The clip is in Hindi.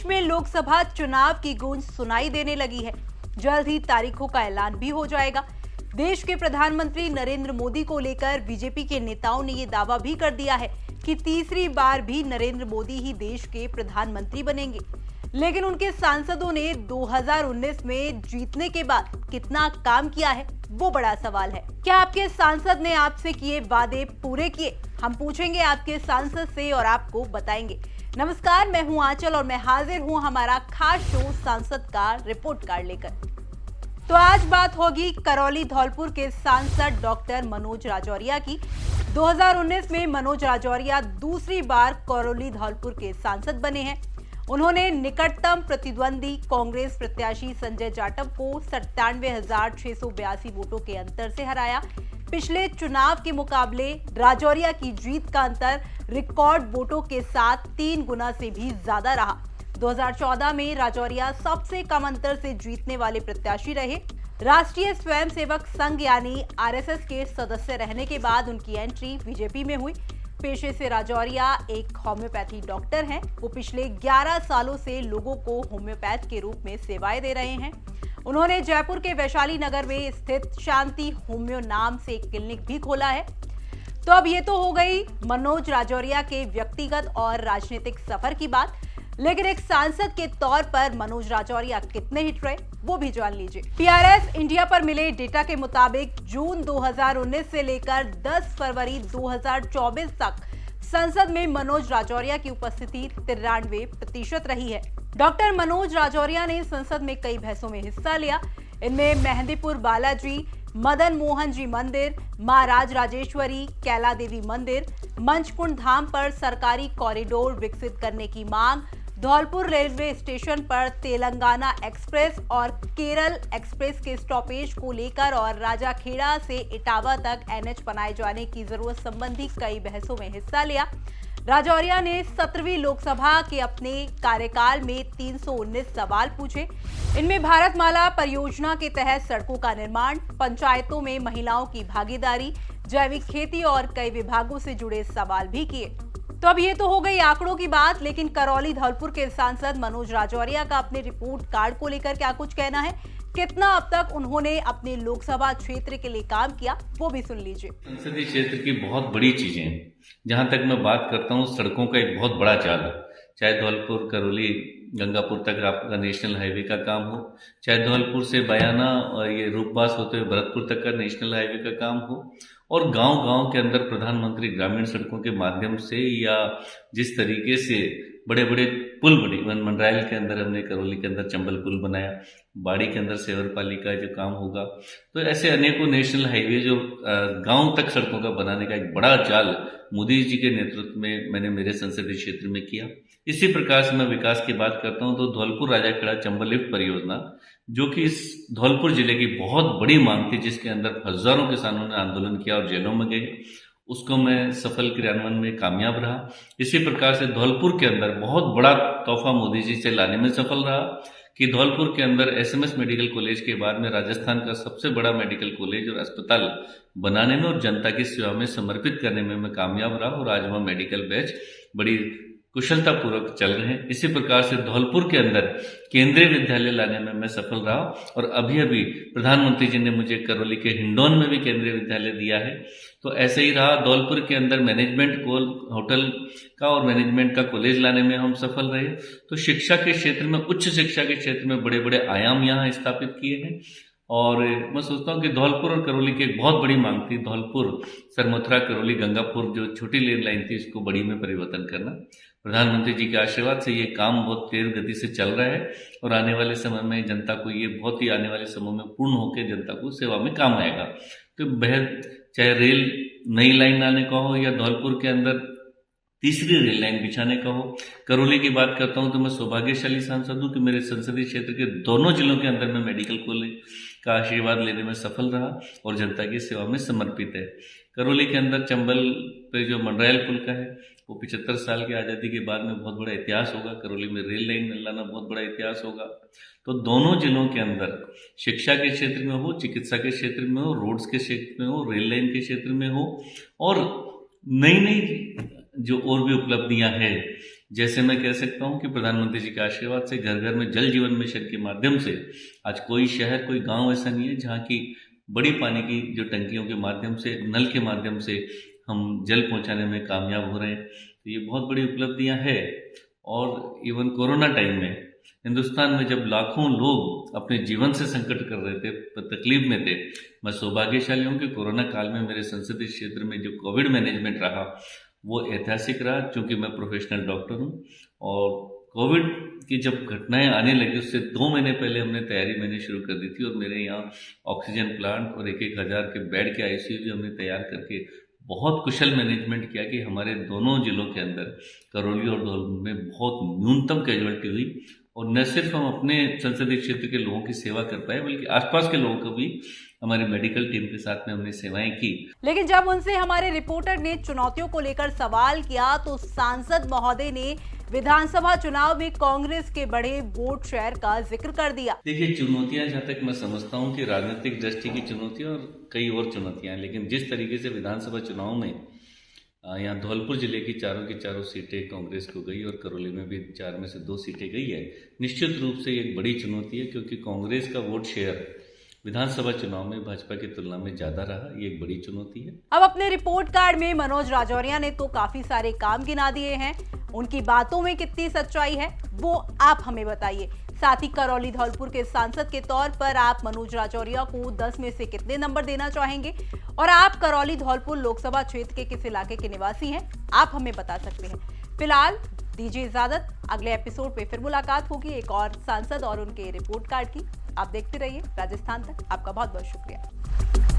में लोकसभा चुनाव की गूंज सुनाई देने लगी है। जल्द ही तारीखों का ऐलान भी हो जाएगा। देश के प्रधानमंत्री नरेंद्र मोदी को लेकर बीजेपी के नेताओं ने ये दावा भी कर दिया है कि तीसरी बार भी नरेंद्र मोदी ही देश के प्रधानमंत्री बनेंगे। लेकिन उनके सांसदों ने 2019 में जीतने के बाद कितना काम किया है, वो बड़ा सवाल है। क्या आपके सांसद ने आपसे किए वादे पूरे किए? हम पूछेंगे आपके सांसद से और आपको बताएंगे। नमस्कार, मैं हूं आंचल और मैं हाजिर हूं हमारा खास शो सांसद का रिपोर्ट कार्ड लेकर। तो आज बात होगी करौली धौलपुर के सांसद डॉक्टर मनोज राजौरिया की। 2019 में मनोज राजौरिया दूसरी बार करौली धौलपुर के सांसद बने हैं। उन्होंने निकटतम प्रतिद्वंदी कांग्रेस प्रत्याशी संजय जाटव को 97,682 वोटों के अंतर से हराया। पिछले चुनाव के मुकाबले राजौरिया की जीत का अंतर रिकॉर्ड वोटों के साथ 3 गुना से भी ज्यादा रहा। 2014 में राजौरिया सबसे कम अंतर से जीतने वाले प्रत्याशी रहे। राष्ट्रीय स्वयंसेवक संघ यानी आरएसएस के सदस्य रहने के बाद उनकी एंट्री बीजेपी में हुई। पेशे से राजौरिया एक होम्योपैथी डॉक्टर हैं। वो पिछले 11 सालों से लोगों को होम्योपैथ के रूप में सेवाएं दे रहे हैं। उन्होंने जयपुर के वैशाली नगर में स्थित शांति होम्यो नाम से एक क्लिनिक भी खोला है। तो अब ये तो हो गई मनोज राजौरिया के व्यक्तिगत और राजनीतिक सफर की बात, लेकिन एक सांसद के तौर पर मनोज राजौरिया कितने हिट रहे वो भी जान लीजिए। पीआरएस इंडिया पर मिले डेटा के मुताबिक जून 2019 से लेकर 10 फरवरी 2024 तक संसद में मनोज राजौरिया की उपस्थिति 93% रही है। डॉक्टर मनोज राजौरिया ने संसद में कई बहसों में हिस्सा लिया। इनमें मेहंदीपुर बालाजी, मदन मोहन जी मंदिर, मां राज राजेश्वरी, कैला देवी मंदिर, मंचकुंड धाम पर सरकारी कॉरिडोर विकसित करने की मांग, धौलपुर रेलवे स्टेशन पर तेलंगाना एक्सप्रेस और केरल एक्सप्रेस के स्टॉपेज को लेकर और राजाखेड़ा से इटावा तक एनएच बनाए जाने की जरूरत संबंधी कई बहसों में हिस्सा लिया। राजौरिया ने 17वीं लोकसभा के अपने कार्यकाल में 319 सवाल पूछे। इनमें भारतमाला परियोजना के तहत सड़कों का निर्माण, पंचायतों में महिलाओं की भागीदारी, जैविक खेती और कई विभागों से जुड़े सवाल भी किए। तो अब ये तो हो गई आंकड़ों की बात, लेकिन करौली धौलपुर के सांसद मनोज राजौरिया का अपने रिपोर्ट कार्ड को लेकर क्या कुछ कहना है, कितना अब तक उन्होंने अपने लोकसभा क्षेत्र के लिए काम किया, वो भी सुन लीजिए। संसदीय क्षेत्र की बहुत बड़ी चीजें हैं। जहां तक मैं बात करता हूं, सड़कों का एक बहुत बड़ा जाल है। चाहे धौलपुर करौली गंगापुर तक आपका नेशनल हाईवे का काम हो, चाहे धौलपुर से बयाना और ये रूपबास होते हुए भरतपुर तक का नेशनल हाईवे का काम हो, और गांव-गांव के अंदर प्रधानमंत्री ग्रामीण सड़कों के माध्यम से या जिस तरीके से बड़े बड़े पुल बने, मंडरायल के अंदर हमने करौली के अंदर चंबल पुल बनाया, बाड़ी के अंदर सेवरपाली का जो काम होगा, तो ऐसे अनेकों नेशनल हाईवे जो गांव तक सड़कों का बनाने का एक बड़ा जाल मोदी जी के नेतृत्व में मैंने मेरे संसदीय क्षेत्र में किया। इसी प्रकार से मैं विकास की बात करता हूं तो धौलपुर राजाखेड़ा चंबल लिफ्ट परियोजना, जो कि इस धौलपुर जिले की बहुत बड़ी मांग थी, जिसके अंदर हजारों किसानों ने आंदोलन किया और जेलों में गए, उसको मैं सफल क्रियान्वयन में कामयाब रहा। इसी प्रकार से धौलपुर के अंदर बहुत बड़ा तोहफा मोदी जी से लाने में सफल रहा कि धौलपुर के अंदर एसएमएस मेडिकल कॉलेज के बाद में राजस्थान का सबसे बड़ा मेडिकल कॉलेज और अस्पताल बनाने में और जनता की सेवा में समर्पित करने में मैं कामयाब रहा, और आज वहाँ मेडिकल बैच बड़ी कुशलता पूर्वक चल रहे हैं। इसी प्रकार से धौलपुर के अंदर केंद्रीय विद्यालय लाने में मैं सफल रहा, और अभी अभी प्रधानमंत्री जी ने मुझे करौली के हिंडौन में भी केंद्रीय विद्यालय दिया है। तो ऐसे ही रहा, धौलपुर के अंदर मैनेजमेंट होटल का और मैनेजमेंट का कॉलेज लाने में हम सफल रहे। तो शिक्षा के क्षेत्र में, उच्च शिक्षा के क्षेत्र में बड़े बड़े आयाम यहाँ स्थापित किए हैं। और मैं सोचता हूँ कि धौलपुर और करौली की एक बहुत बड़ी मांग थी, धौलपुर सरमथुरा करौली गंगापुर जो छोटी रेल लाइन थी, इसको बड़ी में परिवर्तन करना। प्रधानमंत्री जी के आशीर्वाद से ये काम बहुत तेज गति से चल रहा है, और आने वाले समय में जनता को ये बहुत ही आने वाले समय में पूर्ण होकर जनता को सेवा में काम आएगा। तो चाहे रेल नई लाइन आने का हो या धौलपुर के अंदर तीसरी रेल लाइन बिछाने का हो। करौली की बात करता हूं तो मैं सौभाग्यशाली सांसद हूं कि मेरे संसदीय क्षेत्र के दोनों जिलों के अंदर मैं मेडिकल कॉलेज का आशीर्वाद लेने में सफल रहा और जनता की सेवा में समर्पित है। करौली के अंदर चंबल पे जो मंडरायल पुल का है, वो 75 साल की आज़ादी के बाद में बहुत बड़ा इतिहास होगा। करौली में रेल लाइन लाना बहुत बड़ा इतिहास होगा। तो दोनों जिलों के अंदर शिक्षा के क्षेत्र में हो, चिकित्सा के क्षेत्र में हो, रोड्स के क्षेत्र में हो, रेल लाइन के क्षेत्र में हो, और नई नई जो और भी उपलब्धियां हैं जैसे मैं कह सकता हूँ कि प्रधानमंत्री जी के आशीर्वाद से घर घर में जल जीवन मिशन के माध्यम से आज कोई शहर कोई गांव ऐसा नहीं है जहाँ की बड़ी पानी की जो टंकियों के माध्यम से नल के माध्यम से हम जल पहुँचाने में कामयाब हो रहे हैं। तो ये बहुत बड़ी उपलब्धियाँ हैं। और इवन कोरोना टाइम में हिंदुस्तान में जब लाखों लोग अपने जीवन से संकट कर रहे थे, तकलीफ में थे, मैं सौभाग्यशाली हूँ कि कोरोना काल में मेरे संसदीय क्षेत्र में जो कोविड मैनेजमेंट रहा वो ऐतिहासिक रहा, क्योंकि मैं प्रोफेशनल डॉक्टर हूँ। और कोविड की जब घटनाएं आने लगी उससे 2 महीने पहले हमने तैयारी शुरू कर दी थी और मेरे यहाँ ऑक्सीजन प्लांट और 1,000 के बेड के आईसीयू भी हमने तैयार करके बहुत कुशल मैनेजमेंट किया कि हमारे दोनों जिलों के अंदर करौली और धौलपुर में बहुत न्यूनतम कैजुअलिटी हुई। और न सिर्फ हम अपने संसदीय क्षेत्र के लोगों की सेवा कर पाए बल्कि आसपास के लोगों को भी हमारी मेडिकल टीम के साथ में हमने सेवाएं की। लेकिन जब उनसे हमारे रिपोर्टर ने चुनौतियों को लेकर सवाल किया तो सांसद महोदय ने विधानसभा चुनाव में कांग्रेस के बढ़े वोट शेयर का जिक्र कर दिया। देखिए, चुनौतियां जहाँ तक मैं समझता हूँ कि राजनीतिक दृष्टि की चुनौतियां और कई और चुनौतियां हैं, लेकिन जिस तरीके से विधानसभा चुनाव में यहाँ धौलपुर जिले की चारों सीटें कांग्रेस को गई और करौली में भी 4 में से 2 सीटें गई है, निश्चित रूप से एक बड़ी चुनौती है, क्योंकि कांग्रेस का वोट शेयर विधानसभा चुनाव में भाजपा की तुलना में ज्यादा रहा। ये एक बड़ी चुनौती है। अब अपने रिपोर्ट कार्ड में मनोज राजौरिया ने तो काफी सारे काम गिना दिए हैं, उनकी बातों में कितनी सच्चाई है वो आप हमें बताइए। साथ ही करौली धौलपुर के सांसद के तौर पर आप मनोज राजौरिया को 10 में से कितने नंबर देना चाहेंगे, और आप करौली धौलपुर लोकसभा क्षेत्र के किस इलाके के निवासी हैं, आप हमें बता सकते हैं। फिलहाल दीजिए इजाजत, अगले एपिसोड पे फिर मुलाकात होगी एक और सांसद और उनके रिपोर्ट कार्ड की। आप देखते रहिए राजस्थान तक। आपका बहुत बहुत शुक्रिया।